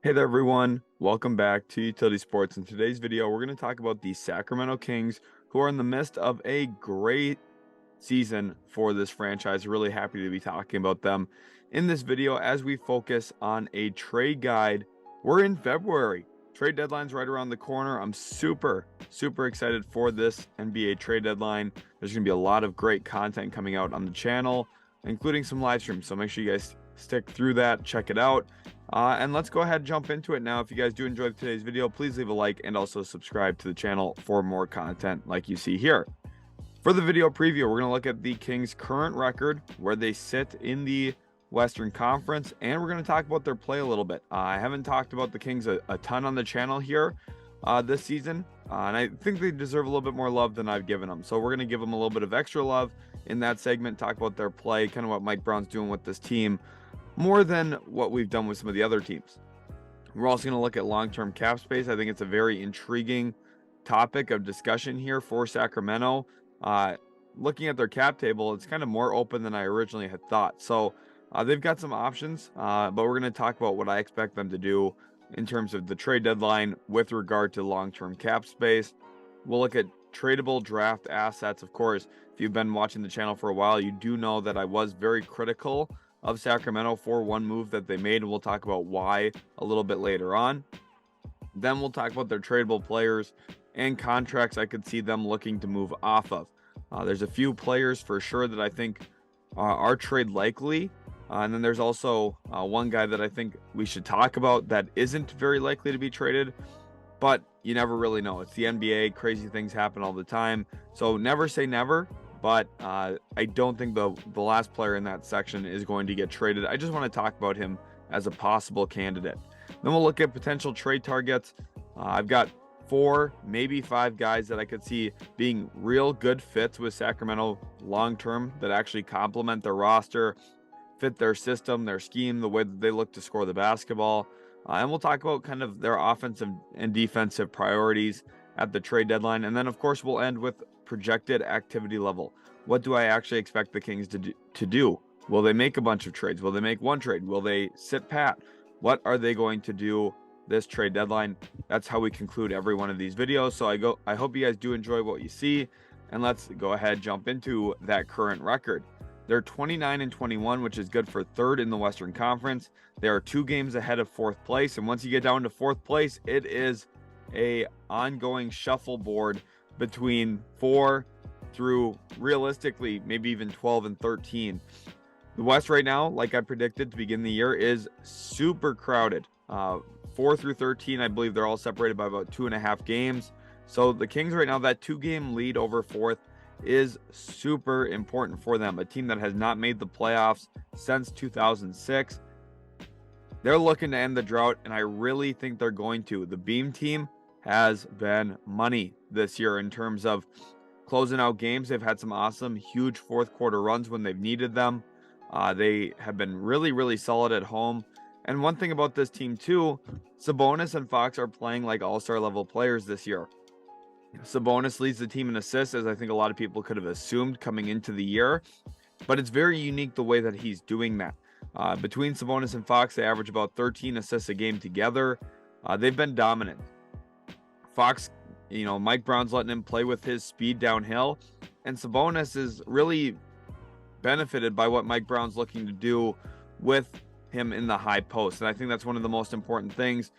Hey there, everyone. Welcome back to Utility Sports. In today's video, we're going to talk about the Sacramento Kings, who are in the midst of a great season for this franchise. Really happy to be talking about them in this video as we focus on a trade guide. We're in February. Trade deadline's right around the corner. I'm super excited for this NBA trade deadline. There's going to be a lot of great content coming out on the channel, including some live streams. So make sure you guys stick through that, check it out. And let's go ahead and jump into it now. If you guys do enjoy today's video, please leave a like and also subscribe to the channel for more content like you see here. For the video preview, we're going to look at the Kings' current record, where they sit in the Western Conference, and we're going to talk about their play a little bit. I haven't talked about the Kings a ton on the channel here this season, and I think they deserve a little bit more love than I've given them. So we're going to give them a little bit of extra love in that segment, talk about their play, kind of what Mike Brown's doing with this team, more than what we've done with some of the other teams. We're also going to look at long-term cap space. I think it's a very intriguing topic of discussion here for Sacramento. Looking at their cap table, it's kind of more open than I originally had thought. So they've got some options, but we're going to talk about what I expect them to do in terms of the trade deadline with regard to long-term cap space. We'll look at tradable draft assets. Of course, if you've been watching the channel for a while, you do know that I was very critical of Sacramento for one move that they made, and we'll talk about why a little bit later on. Then we'll talk about their tradable players and contracts I could see them looking to move off of. There's a few players for sure that I think are trade likely. And then there's also one guy that I think we should talk about that isn't very likely to be traded, but you never really know. It's the NBA. Crazy things happen all the time. So never say never, but I don't think the last player in that section is going to get traded. I just want to talk about him as a possible candidate. Then we'll look at potential trade targets. I've got 4, maybe 5 guys that I could see being real good fits with Sacramento long term, that actually complement their roster, fit their system, their scheme, the way that they look to score the basketball. And we'll talk about kind of their offensive and defensive priorities at the trade deadline. And then, of course, we'll end with projected activity level. What do I actually expect the Kings to do? Will they make a bunch of trades? Will they make one trade? Will they sit pat? What are they going to do this trade deadline? That's how we conclude every one of these videos. So I hope you guys do enjoy what you see, and let's go ahead, jump into that current record. They're 29-21, which is good for third in the Western Conference. They are 2 games ahead of 4th place, and once you get down to 4th place, it is a ongoing shuffleboard between 4 through realistically maybe even 12 and 13. The West right now, like I predicted to begin the year, is super crowded. 4 through 13, I believe they're all separated by about 2.5 games. So the Kings right now, that 2-game lead over 4th is super important for them. A team that has not made the playoffs since 2006. They're looking to end the drought, and I really think they're going to. The Beam team has been money this year in terms of closing out games. They've had some awesome, huge 4th quarter runs when they've needed them. They have been really solid at home. And one thing about this team too, Sabonis and Fox are playing like all-star level players this year. Sabonis leads the team in assists, as I think a lot of people could have assumed coming into the year, but it's very unique the way that he's doing that. Between Sabonis and Fox, they average about 13 assists a game together. They've been dominant. Fox, Mike Brown's letting him play with his speed downhill, and Sabonis is really benefited by what Mike Brown's looking to do with him in the high post. And I think that's one of the most important things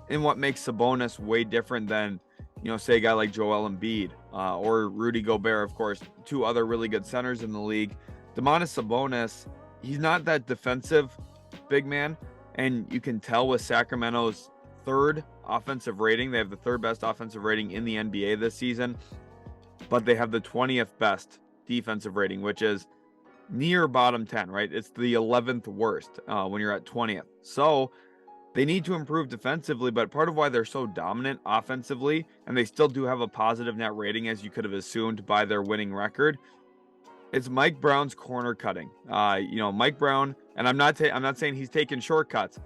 in what makes Sabonis way different than, say a guy like Joel Embiid or Rudy Gobert, of course, 2 other really good centers in the league. Domantas Sabonis, he's not that defensive big man, and you can tell with Sacramento's 3rd offensive rating. They have the 3rd best offensive rating in the NBA this season, but they have the 20th best defensive rating, which is near bottom 10, right? It's the 11th worst when you're at 20th. So they need to improve defensively, but part of why they're so dominant offensively, and they still do have a positive net rating, as you could have assumed by their winning record, it's Mike Brown's corner cutting. Mike Brown, and I'm not saying he's taking shortcuts.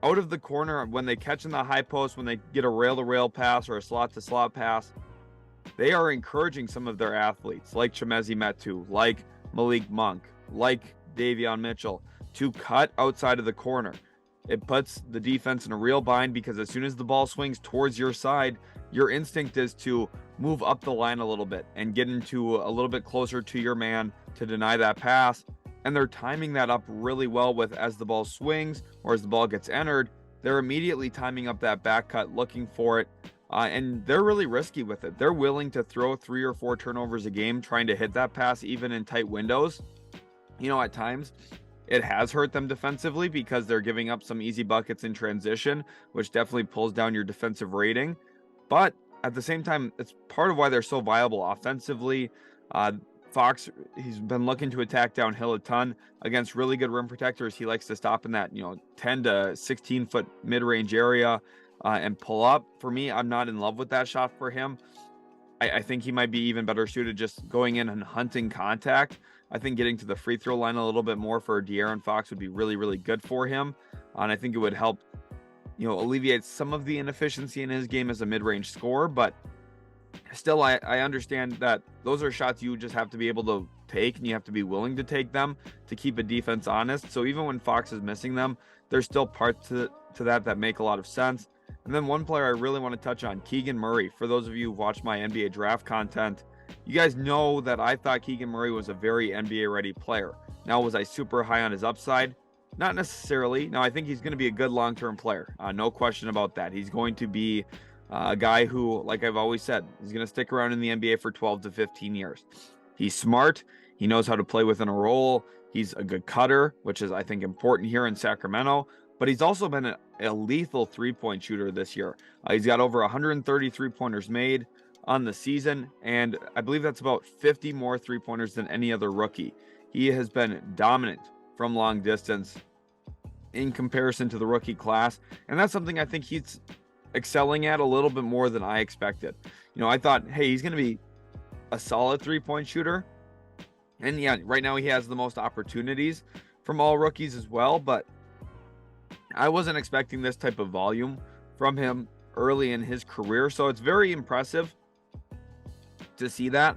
Out of the corner, when they catch in the high post, when they get a rail-to-rail pass or a slot-to-slot pass, they are encouraging some of their athletes, like Chimezie Metu, like Malik Monk, like Davion Mitchell, to cut outside of the corner. It puts the defense in a real bind because as soon as the ball swings towards your side, your instinct is to move up the line a little bit and get into a little bit closer to your man to deny that pass. And they're timing that up really well with as the ball swings or as the ball gets entered, they're immediately timing up that back cut, looking for it. And they're really risky with it. They're willing to throw 3 or 4 turnovers a game trying to hit that pass, even in tight windows. At times it has hurt them defensively because they're giving up some easy buckets in transition, which definitely pulls down your defensive rating. But at the same time, it's part of why they're so viable offensively. Fox, he's been looking to attack downhill a ton against really good rim protectors. He likes to stop in that 10 to 16 foot mid-range area and pull up. For me, I'm not in love with that shot for him. I think he might be even better suited just going in and hunting contact. I think getting to the free throw line a little bit more for De'Aaron Fox would be really, really good for him. And I think it would help, alleviate some of the inefficiency in his game as a mid-range scorer. But still, I understand that those are shots you just have to be able to take, and you have to be willing to take them to keep a defense honest. So even when Fox is missing them, there's still parts to that make a lot of sense. And then one player I really want to touch on, Keegan Murray. For those of you who've watched my NBA draft content, you guys know that I thought Keegan Murray was a very NBA-ready player. Now, was I super high on his upside? Not necessarily. Now, I think he's going to be a good long-term player. No question about that. He's going to be a guy who, like I've always said, is going to stick around in the NBA for 12 to 15 years. He's smart. He knows how to play within a role. He's a good cutter, which is, I think, important here in Sacramento. But he's also been a lethal three-point shooter this year. He's got over 130 three-pointers made on the season, and I believe that's about 50 more three-pointers than any other rookie. He has been dominant from long distance in comparison to the rookie class, and that's something I think he's excelling at a little bit more than I expected. I thought, hey, he's going to be a solid three-point shooter, and yeah, right now he has the most opportunities from all rookies as well, but I wasn't expecting this type of volume from him early in his career. So it's very impressive to see that.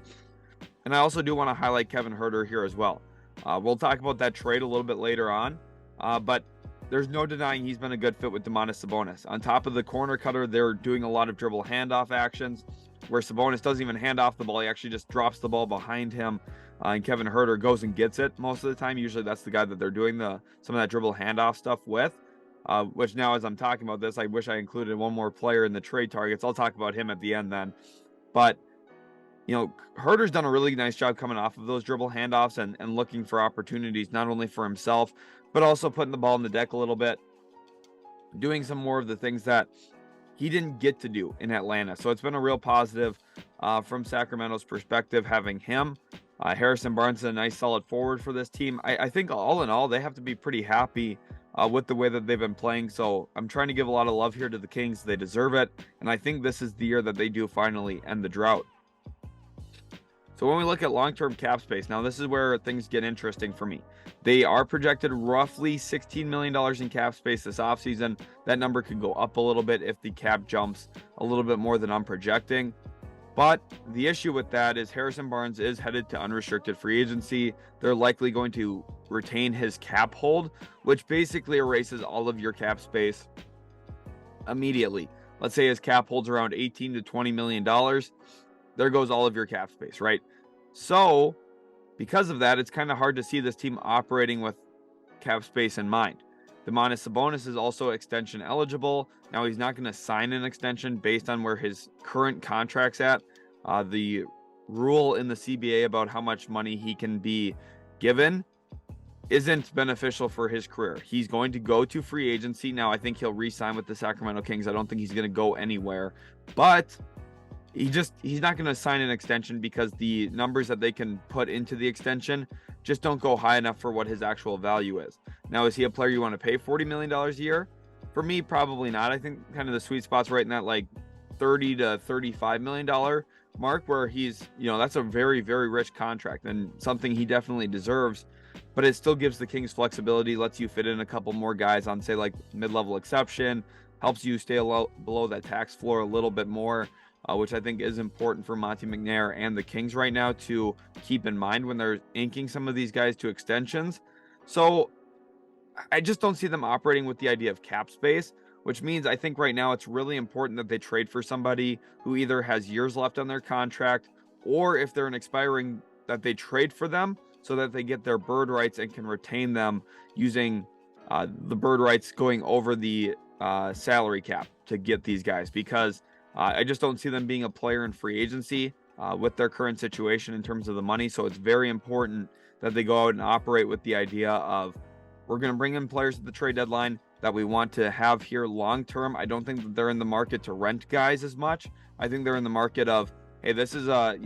And I also do want to highlight Kevin Huerter here as well. We'll talk about that trade a little bit later on. But there's no denying he's been a good fit with Domantas Sabonis. On top of the corner cutter, they're doing a lot of dribble handoff actions where Sabonis doesn't even hand off the ball. He actually just drops the ball behind him. And Kevin Huerter goes and gets it most of the time. Usually that's the guy that they're doing some of that dribble handoff stuff with. Which now, as I'm talking about this, I wish I included one more player in the trade targets. I'll talk about him at the end then. But, Huerter's done a really nice job coming off of those dribble handoffs and looking for opportunities, not only for himself, but also putting the ball in the deck a little bit, doing some more of the things that he didn't get to do in Atlanta. So it's been a real positive from Sacramento's perspective, having him. Harrison Barnes is a nice solid forward for this team. I think all in all, they have to be pretty happy with the way that they've been playing. So I'm trying to give a lot of love here to the Kings. They deserve it. And I think this is the year that they do finally end the drought. So when we look at long-term cap space, now this is where things get interesting for me. They are projected roughly $16 million in cap space this offseason. That number could go up a little bit if the cap jumps a little bit more than I'm projecting. But the issue with that is Harrison Barnes is headed to unrestricted free agency. They're likely going to retain his cap hold, which basically erases all of your cap space immediately. Let's say his cap holds around $18 to $20 million. There goes all of your cap space, right? So because of that, it's kind of hard to see this team operating with cap space in mind. Domantas Sabonis is also extension eligible. Now, he's not going to sign an extension based on where his current contract's at. The rule in the CBA about how much money he can be given isn't beneficial for his career. He's going to go to free agency. Now, I think he'll re-sign with the Sacramento Kings. I don't think he's going to go anywhere. But he's not going to sign an extension because the numbers that they can put into the extension just don't go high enough for what his actual value is. Now, is he a player you want to pay $40 million a year? For me, probably not. I think kind of the sweet spot's right in that like $30 to $35 million mark where he's, that's a very, very rich contract and something he definitely deserves. But it still gives the Kings flexibility, lets you fit in a couple more guys on, say, like mid-level exception, helps you stay below that tax floor a little bit more. Which I think is important for Monte McNair and the Kings right now to keep in mind when they're inking some of these guys to extensions. So I just don't see them operating with the idea of cap space, which means I think right now it's really important that they trade for somebody who either has years left on their contract, or if they're an expiring, that they trade for them so that they get their bird rights and can retain them using the bird rights going over the salary cap to get these guys, because I just don't see them being a player in free agency with their current situation in terms of the money. So it's very important that they go out and operate with the idea of, we're going to bring in players at the trade deadline that we want to have here long term. I don't think that they're in the market to rent guys as much. I think they're in the market of, hey, this is a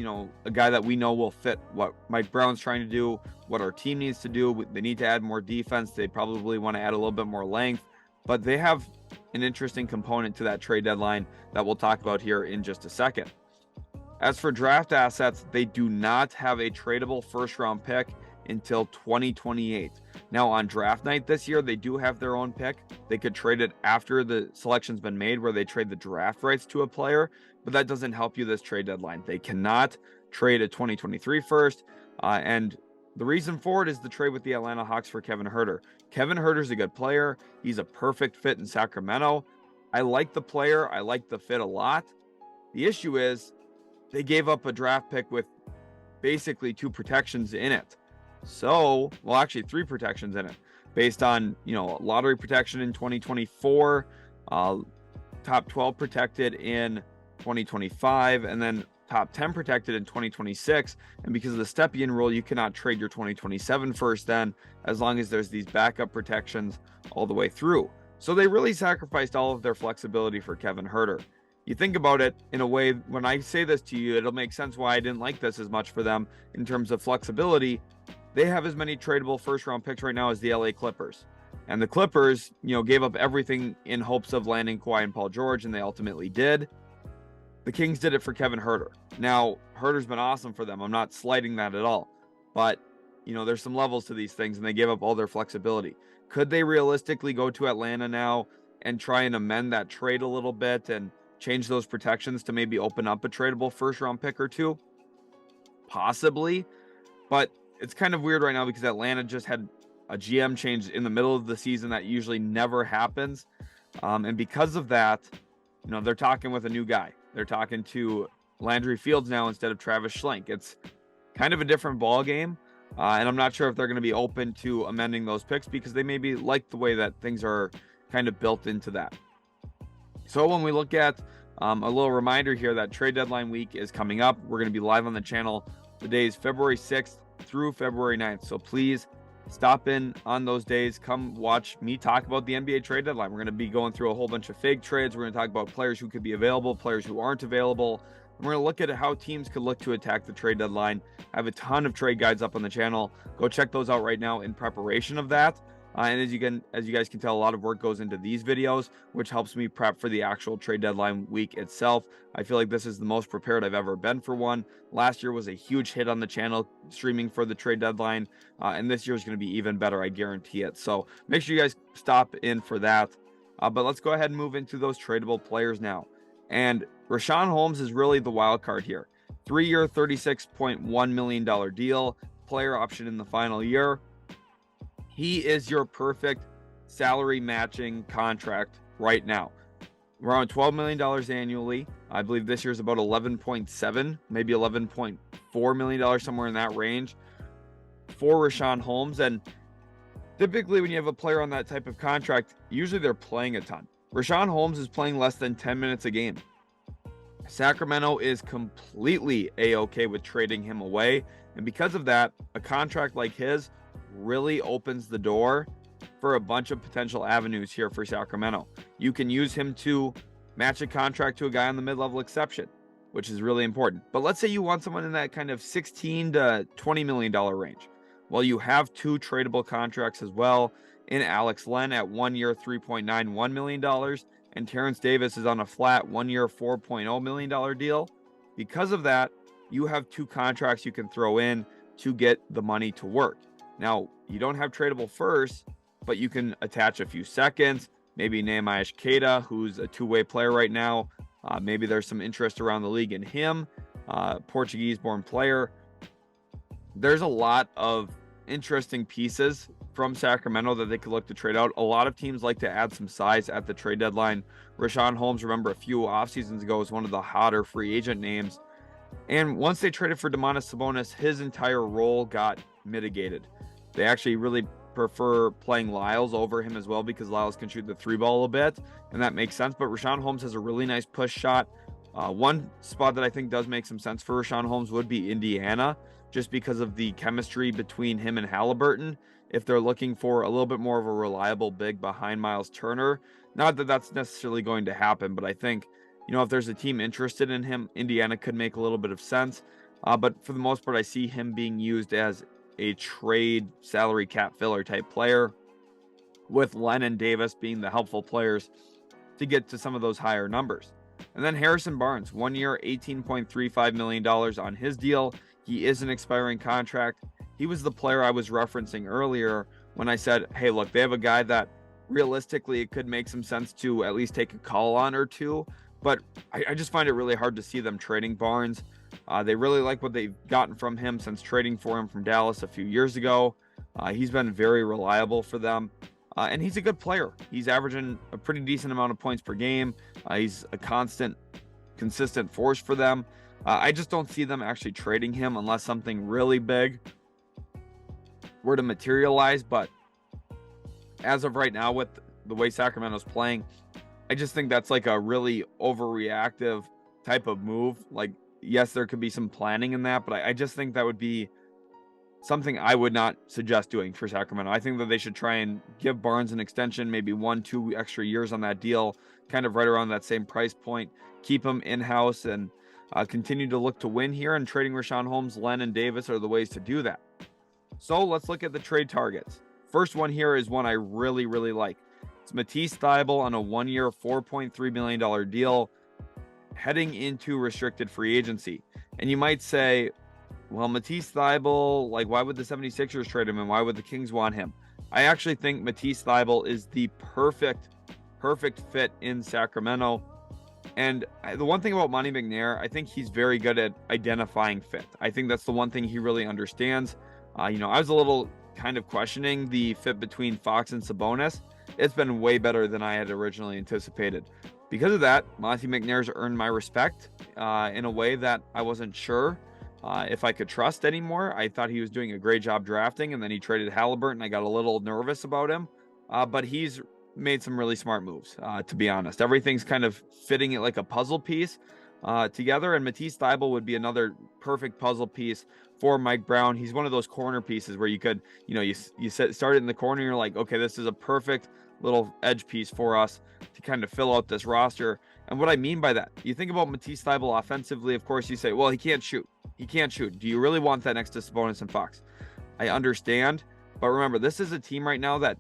guy that we know will fit what Mike Brown's trying to do, what our team needs to do. They need to add more defense. They probably want to add a little bit more length, but they have an interesting component to that trade deadline that we'll talk about here in just a second. As for draft assets, they do not have a tradable first round pick until 2028. Now, on draft night this year, they do have their own pick. They could trade it after the selection's been made, where they trade the draft rights to a player, but that doesn't help you this trade deadline. They cannot trade a 2023 first, and the reason for it is the trade with the Atlanta Hawks for Kevin Huerter. Kevin Huerter's a good player. He's a perfect fit in Sacramento. I like the player. I like the fit a lot. The issue is they gave up a draft pick with basically 2 protections in it. So, well, actually 3 protections in it, based on, lottery protection in 2024, top 12 protected in 2025, and then top 10 protected in 2026. And because of the Stepien rule, you cannot trade your 2027 first then, as long as there's these backup protections all the way through. So they really sacrificed all of their flexibility for Kevin Huerter. You think about it in a way, when I say this to you, it'll make sense why I didn't like this as much for them in terms of flexibility. They have as many tradable first round picks right now as the LA Clippers. And the Clippers, gave up everything in hopes of landing Kawhi and Paul George, and they ultimately did. The Kings did it for Kevin Huerter. Now, Huerter's been awesome for them. I'm not slighting that at all. But, there's some levels to these things, and they gave up all their flexibility. Could they realistically go to Atlanta now and try and amend that trade a little bit and change those protections to maybe open up a tradable first round pick or two? Possibly. But it's kind of weird right now because Atlanta just had a GM change in the middle of the season that usually never happens. And because of that, they're talking with a new guy. They're talking to Landry Fields now instead of Travis Schlenk. It's kind of a different ball game. And I'm not sure if they're going to be open to amending those picks, because they maybe like the way that things are kind of built into that. So when we look at a little reminder here that trade deadline week is coming up, we're going to be live on the channel the days February 6th through February 9th. So please stop in on those days. Come watch me talk about the NBA trade deadline. We're going to be going through a whole bunch of fake trades. We're going to talk about players who could be available, players who aren't available. And we're going to look at how teams could look to attack the trade deadline. I have a ton of trade guides up on the channel. Go check those out right now in preparation of that. And as you guys can tell, a lot of work goes into these videos, which helps me prep for the actual trade deadline week itself. I feel like this is the most prepared I've ever been for one. Last year was a huge hit on the channel streaming for the trade deadline, and this year is going to be even better, I guarantee it. So make sure you guys stop in for that. But let's go ahead and move into those tradable players now. And Richaun Holmes is really the wild card here. 3-year, $36.1 million deal, player option in the final year. He is your perfect salary matching contract right now. Around $12 million annually. I believe this year's about 11.7, maybe $11.4 million, somewhere in that range for Richaun Holmes. And typically when you have a player on that type of contract, usually they're playing a ton. Richaun Holmes is playing less than 10 minutes a game. Sacramento is completely A-okay with trading him away. And because of that, a contract like his really opens the door for a bunch of potential avenues here for Sacramento. You can use him to match a contract to a guy on the mid-level exception, which is really important. But let's say you want someone in that kind of $16 to $20 million range. Well, you have 2 tradable contracts as well in Alex Len at 1 year, $3.91 million, and Terrence Davis is on a flat 1 year, $4.0 million deal. Because of that, you have 2 contracts you can throw in to get the money to work. Now, you don't have tradable first, but you can attach a few seconds, maybe Nehemiah Queta, who's a 2-way player right now. Maybe there's some interest around the league in him, Portuguese-born player. There's a lot of interesting pieces from Sacramento that they could look to trade out. A lot of teams like to add some size at the trade deadline. Richaun Holmes, remember a few off seasons ago, was one of the hotter free agent names. And once they traded for Domantas Sabonis, his entire role got mitigated. They actually really prefer playing Lyles over him as well, because Lyles can shoot the three ball a bit, and that makes sense. But Richaun Holmes has a really nice push shot. One spot that I think does make some sense for Richaun Holmes would be Indiana, just because of the chemistry between him and Halliburton. If they're looking for a little bit more of a reliable big behind Miles Turner, not that that's necessarily going to happen, but I think, if there's a team interested in him, Indiana could make a little bit of sense. But for the most part, I see him being used as a trade salary cap filler type player, with Len and Davis being the helpful players to get to some of those higher numbers. And then Harrison Barnes, 1 year, $18.35 million on his deal. He is an expiring contract. He was the player I was referencing earlier when I said, hey, look, they have a guy that realistically it could make some sense to at least take a call on or two. But I just find it really hard to see them trading Barnes. They really like what they've gotten from him since trading for him from Dallas a few years ago. He's been very reliable for them. And he's a good player. He's averaging a pretty decent amount of points per game. He's a consistent force for them. I just don't see them actually trading him unless something really big were to materialize. But as of right now, with the way Sacramento's playing, I just think that's like a really overreactive type of move. Like, yes, there could be some planning in that, but I just think that would be something I would not suggest doing for Sacramento. I think that they should try and give Barnes an extension, maybe 1-2 extra years on that deal, kind of right around that same price point, keep him in-house, and continue to look to win here. And trading Richaun Holmes, Len, and Davis are the ways to do that. So let's look at the trade targets. First one here is one I really, really like. It's Matisse Thybulle on a 1 year, $4.3 million deal heading into restricted free agency. And you might say, well, Matisse Thybulle, like, why would the 76ers trade him and why would the Kings want him? I actually think Matisse Thybulle is the perfect fit in Sacramento. And the one thing about Monty McNair, I think he's very good at identifying fit. I think that's the one thing he really understands. I was a little kind of questioning the fit between Fox and Sabonis. It's been way better than I had originally anticipated. Because of that, Monty McNair's earned my respect in a way that I wasn't sure if I could trust anymore. I thought he was doing a great job drafting, and then he traded Halliburton. I got a little nervous about him, but he's made some really smart moves, to be honest. Everything's kind of fitting it like a puzzle piece together, and Matisse Thybulle would be another perfect puzzle piece for Mike Brown. He's one of those corner pieces where you could, you start it in the corner, and you're like, okay, this is a perfect little edge piece for us to kind of fill out this roster. And what I mean by that, you think about Matisse Thybulle offensively, of course, you say, well, he can't shoot. He can't shoot. Do you really want that next to Sabonis and Fox? I understand, but remember, this is a team right now that,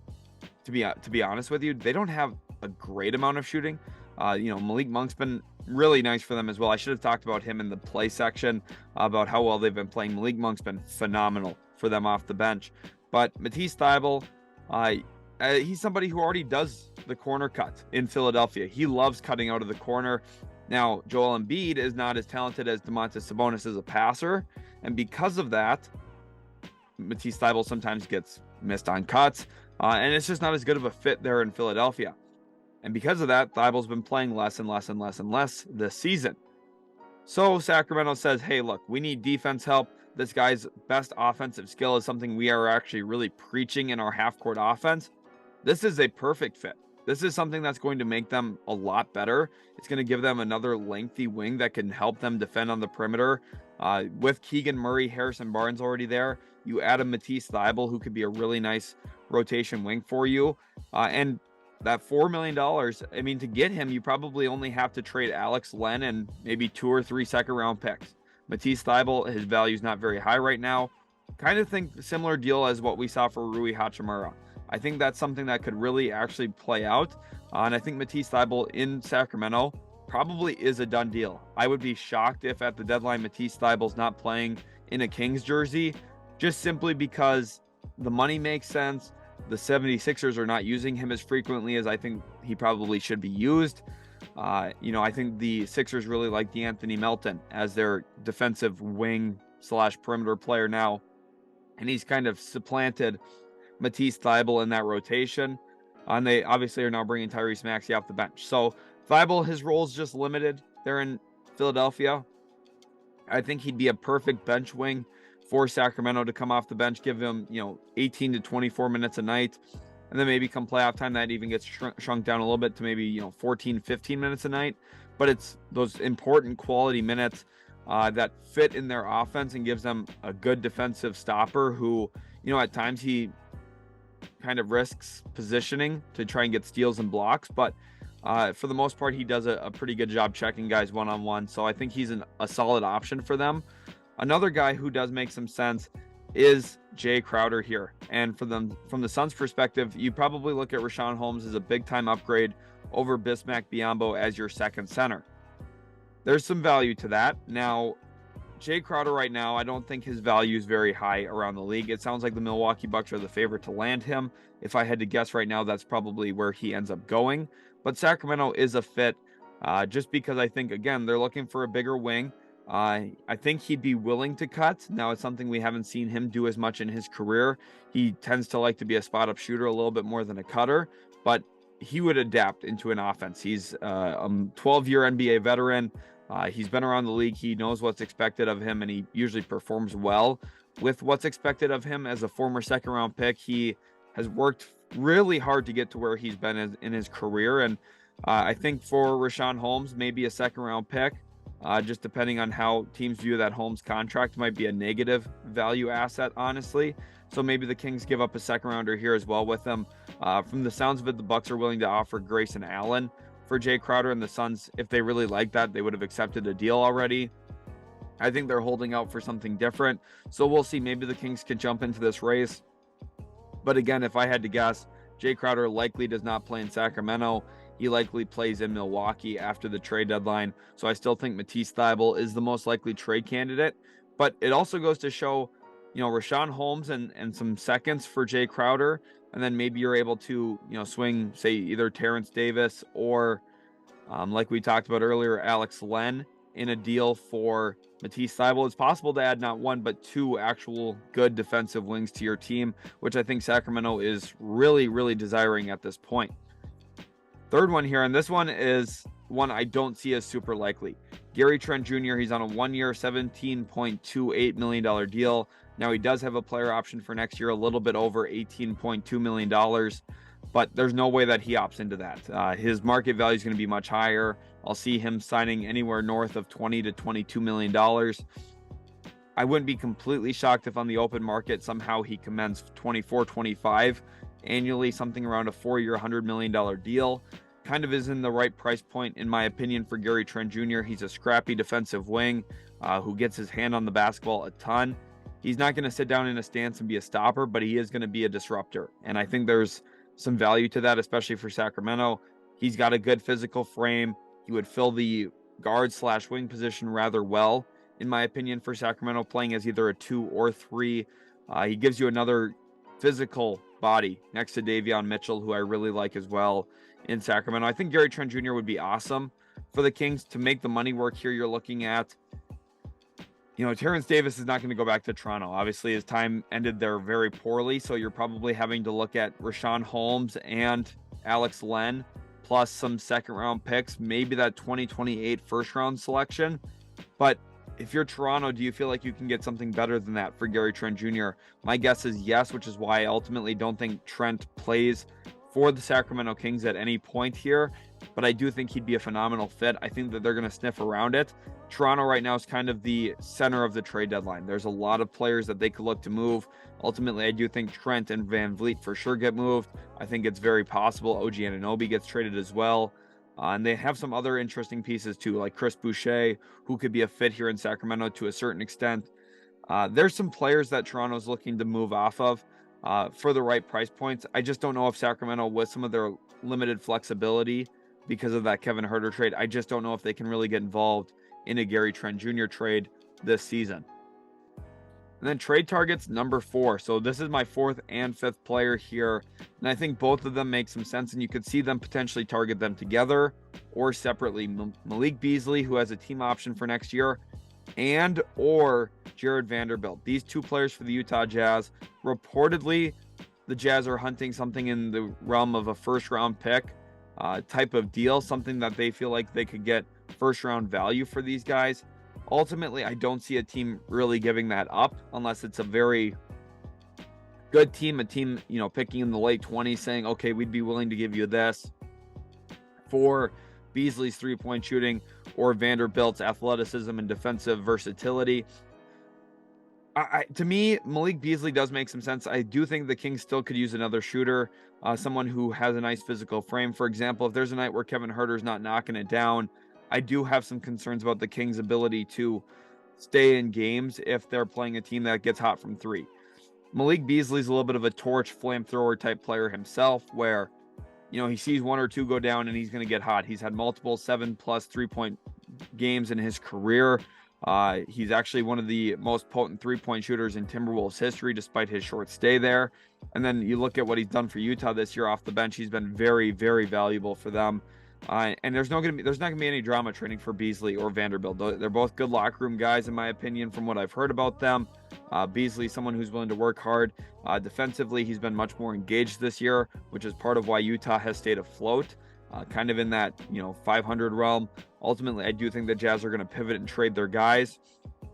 to be honest with you, they don't have a great amount of shooting. Malik Monk's been really nice for them as well. I should have talked about him in the play section about how well they've been playing. Malik Monk's been phenomenal for them off the bench. But Matisse Thybulle, he's somebody who already does the corner cut in Philadelphia. He loves cutting out of the corner. Now, Joel Embiid is not as talented as Domantas Sabonis as a passer, and because of that, Matisse Thybulle sometimes gets missed on cuts, and it's just not as good of a fit there in Philadelphia. And because of that, Thybulle's been playing less and less this season. So Sacramento says, hey, look, we need defense help. This guy's best offensive skill is something we are actually really preaching in our half-court offense. This is a perfect fit. This is something that's going to make them a lot better. It's going to give them another lengthy wing that can help them defend on the perimeter. With Keegan Murray, Harrison Barnes already there, you add a Matisse Thybulle, who could be a really nice rotation wing for you. And that $4 million, I mean, to get him, you probably only have to trade Alex Len and maybe 2 or 3 second-round picks. Matisse Thybulle, his value is not very high right now. Kind of think similar deal as what we saw for Rui Hachimura. I think that's something that could really actually play out. And I think Matisse Thybulle in Sacramento probably is a done deal. I would be shocked if at the deadline Matisse Thybulle's not playing in a Kings jersey, just simply because the money makes sense. The 76ers are not using him as frequently as I think he probably should be used. I think the Sixers really like DeAnthony Melton as their defensive wing / perimeter player now. And he's kind of supplanted Matisse Thybulle in that rotation. And they obviously are now bringing Tyrese Maxey off the bench. So Thybulle, his role is just limited. They're in Philadelphia. I think he'd be a perfect bench wing for Sacramento to come off the bench, give him, 18 to 24 minutes a night. And then maybe come playoff time, that even gets shrunk down a little bit to maybe, 14, 15 minutes a night. But it's those important quality minutes that fit in their offense and gives them a good defensive stopper who, at times he kind of risks positioning to try and get steals and blocks. But for the most part, he does a pretty good job checking guys one-on-one. So I think he's a solid option for them. Another guy who does make some sense is Jay Crowder here. And from the Suns' perspective, you probably look at Richaun Holmes as a big-time upgrade over Bismack Biyombo as your second center. There's some value to that. Now, Jay Crowder right now, I don't think his value is very high around the league. It sounds like the Milwaukee Bucks are the favorite to land him. If I had to guess right now, that's probably where he ends up going. But Sacramento is a fit just because I think, again, they're looking for a bigger wing. I think he'd be willing to cut. Now, it's something we haven't seen him do as much in his career. He tends to like to be a spot-up shooter a little bit more than a cutter, but he would adapt into an offense. He's a 12-year NBA veteran. He's been around the league. He knows what's expected of him, and he usually performs well with what's expected of him. As a former second-round pick, he has worked really hard to get to where he's been in his career. And I think for Richaun Holmes, maybe a second-round pick, just depending on how teams view that Holmes contract, might be a negative value asset, honestly. So maybe the Kings give up a second-rounder here as well with them. From the sounds of it, the Bucks are willing to offer Grayson Allen for Jay Crowder, and the Suns, if they really like that, they would have accepted a deal already. I think they're holding out for something different. So we'll see. Maybe the Kings can jump into this race. But again, if I had to guess, Jay Crowder likely does not play in Sacramento. He likely plays in Milwaukee after the trade deadline. So I still think Matisse Thybulle is the most likely trade candidate. But it also goes to show, Richaun Holmes and some seconds for Jay Crowder. And then maybe you're able to, swing, say, either Terrence Davis or, like we talked about earlier, Alex Len in a deal for Matisse Thybulle. It's possible to add not one, but two actual good defensive wings to your team, which I think Sacramento is really, really desiring at this point. Third one here, and this one is one I don't see as super likely. Gary Trent Jr., he's on a one-year, $17.28 million deal. Now, he does have a player option for next year, a little bit over $18.2 million, but there's no way that he opts into that. His market value is going to be much higher. I'll see him signing anywhere north of $20 to $22 million. I wouldn't be completely shocked if on the open market somehow he commands 24, 25 annually, something around a 4-year, $100 million deal. Kind of is in the right price point, in my opinion, for Gary Trent Jr. He's a scrappy defensive wing who gets his hand on the basketball a ton. He's not going to sit down in a stance and be a stopper, but he is going to be a disruptor. And I think there's some value to that, especially for Sacramento. He's got a good physical frame. He would fill the guard/wing position rather well, in my opinion, for Sacramento, playing as either a 2 or 3. He gives you another physical body next to Davion Mitchell, who I really like as well in Sacramento. I think Gary Trent Jr. would be awesome for the Kings to make the money work here. You're looking at, Terrence Davis is not going to go back to Toronto. Obviously, his time ended there very poorly, so you're probably having to look at Richaun Holmes and Alex Len, plus some second-round picks, maybe that 2028 first-round selection. But if you're Toronto, do you feel like you can get something better than that for Gary Trent Jr.? My guess is yes, which is why I ultimately don't think Trent plays for the Sacramento Kings at any point here, but I do think he'd be a phenomenal fit. I think that they're going to sniff around it. Toronto right now is kind of the center of the trade deadline. There's a lot of players that they could look to move. Ultimately, I do think Trent and Van Vliet for sure get moved. I think it's very possible OG Anunoby gets traded as well. And they have some other interesting pieces too, like Chris Boucher, who could be a fit here in Sacramento to a certain extent. There's some players that Toronto's looking to move off of for the right price points. I just don't know if Sacramento, with some of their limited flexibility because of that Kevin Huerter trade, I just don't know if they can really get involved in a Gary Trent Jr. trade this season. And then trade targets number 4. So this is my 4th and 5th player here. And I think both of them make some sense, and you could see them potentially target them together or separately. Malik Beasley, who has a team option for next year, and or Jared Vanderbilt. These two players for the Utah Jazz reportedly the Jazz are hunting something in the realm of a first-round pick type of deal, something that they feel like they could get first-round value for these guys. Ultimately, I don't see a team really giving that up unless it's a very good team, a team, picking in the late 20s saying, okay, we'd be willing to give you this for Beasley's three-point shooting or Vanderbilt's athleticism and defensive versatility. To me, Malik Beasley does make some sense. I do think the Kings still could use another shooter, someone who has a nice physical frame. For example, if there's a night where Kevin Huerter's not knocking it down, I do have some concerns about the Kings' ability to stay in games if they're playing a team that gets hot from three. Malik Beasley's a little bit of a torch flamethrower type player himself, where he sees one or two go down and he's going to get hot. He's had multiple 7+ 3-point games in his career. He's actually one of the most potent 3-point shooters in Timberwolves history, despite his short stay there. And then you look at what he's done for Utah this year off the bench. He's been very, very valuable for them. And there's not gonna be any drama training for Beasley or Vanderbilt. They're both good locker room guys, in my opinion, from what I've heard about them. Beasley, someone who's willing to work hard. Defensively, he's been much more engaged this year, which is part of why Utah has stayed afloat, kind of in that 500 realm. Ultimately, I do think the Jazz are going to pivot and trade their guys.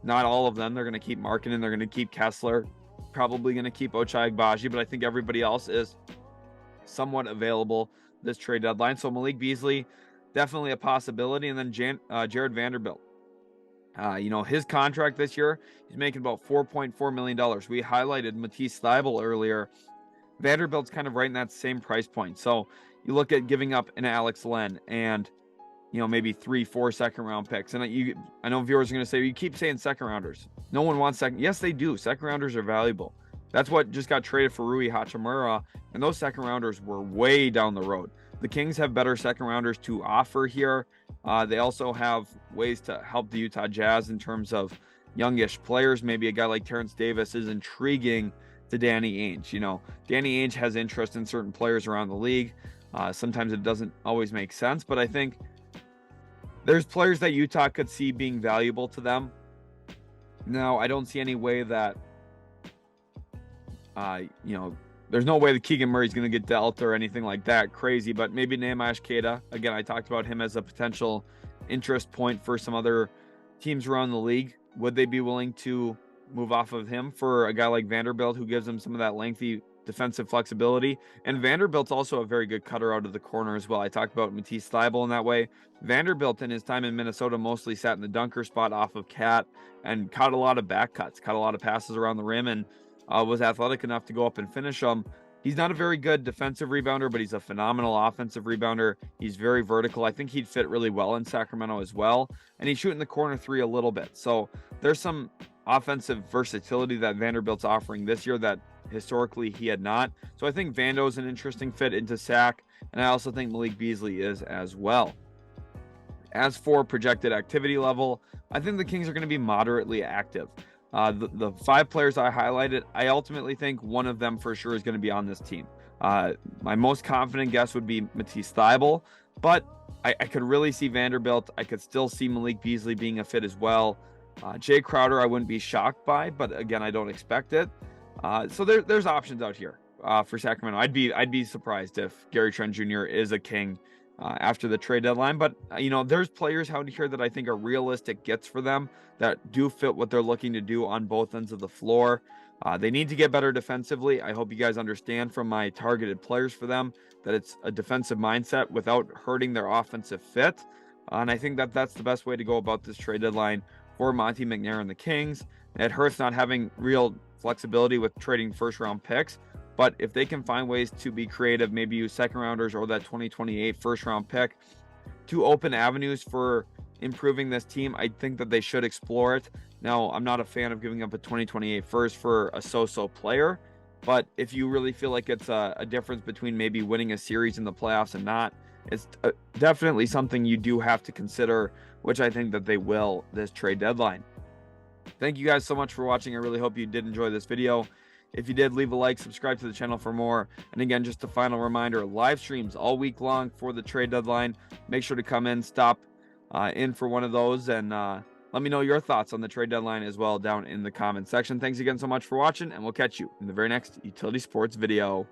Not all of them. They're going to keep Markkanen. They're going to keep Kessler. Probably going to keep Ochai Agbaji, but I think everybody else is somewhat available this trade deadline. So Malik Beasley, definitely a possibility. And then Jared Vanderbilt. His contract this year, he's making about $4.4 million. We highlighted Matisse Thybulle earlier. Vanderbilt's kind of right in that same price point. So you look at giving up an Alex Len and maybe 3-4 second-round picks. And I know viewers are going to say, you keep saying second-rounders. No one wants second. Yes, they do. Second-rounders are valuable. That's what just got traded for Rui Hachimura, and those second-rounders were way down the road. The Kings have better second-rounders to offer here. They also have ways to help the Utah Jazz in terms of youngish players. Maybe a guy like Terrence Davis is intriguing to Danny Ainge. Danny Ainge has interest in certain players around the league. Sometimes it doesn't always make sense, but I think there's players that Utah could see being valuable to them. Now, I don't see any way that, there's no way that Keegan Murray's going to get dealt or anything like that crazy, but maybe Nehemiah Queta. Again, I talked about him as a potential interest point for some other teams around the league. Would they be willing to move off of him for a guy like Vanderbilt, who gives them some of that lengthy defensive flexibility? And Vanderbilt's also a very good cutter out of the corner as well. I talked about Matisse Thybulle in that way. Vanderbilt in his time in Minnesota mostly sat in the dunker spot off of Cat and caught a lot of back cuts, caught a lot of passes around the rim, and was athletic enough to go up and finish them. He's not a very good defensive rebounder, but he's a phenomenal offensive rebounder. He's very vertical. I think he'd fit really well in Sacramento as well. And he's shooting the corner three a little bit. So there's some offensive versatility that Vanderbilt's offering this year that historically he had not. So I think Vando's an interesting fit into Sac, and I also think Malik Beasley is as well. As for projected activity level, I think the Kings are going to be moderately active. The 5 players I highlighted, I ultimately think one of them for sure is going to be on this team. My most confident guess would be Matisse Thybulle, but I could really see Vanderbilt. I could still see Malik Beasley being a fit as well. Jay Crowder, I wouldn't be shocked by, but again, I don't expect it. So there's options out here for Sacramento. I'd be surprised if Gary Trent Jr. is a King after the trade deadline, but there's players out here that I think are realistic gets for them that do fit what they're looking to do on both ends of the floor. They need to get better defensively. I hope you guys understand from my targeted players for them that it's a defensive mindset without hurting their offensive fit. And I think that that's the best way to go about this trade deadline for Monte McNair and the Kings. It hurts not having real flexibility with trading first-round picks, but if they can find ways to be creative, maybe use second-rounders or that 2028 first-round pick to open avenues for improving this team, I think that they should explore it. Now, I'm not a fan of giving up a 2028 first for a so-so player, but if you really feel like it's a difference between maybe winning a series in the playoffs and not, it's definitely something you do have to consider, which I think that they will this trade deadline. Thank you guys so much for watching. I really hope you did enjoy this video. If you did, leave a like, subscribe to the channel for more. And again, just a final reminder, live streams all week long for the trade deadline. Make sure to come in, stop in for one of those, and Let me know your thoughts on the trade deadline as well down in the comment section. Thanks again so much for watching, and we'll catch you in the very next Utility Sports video.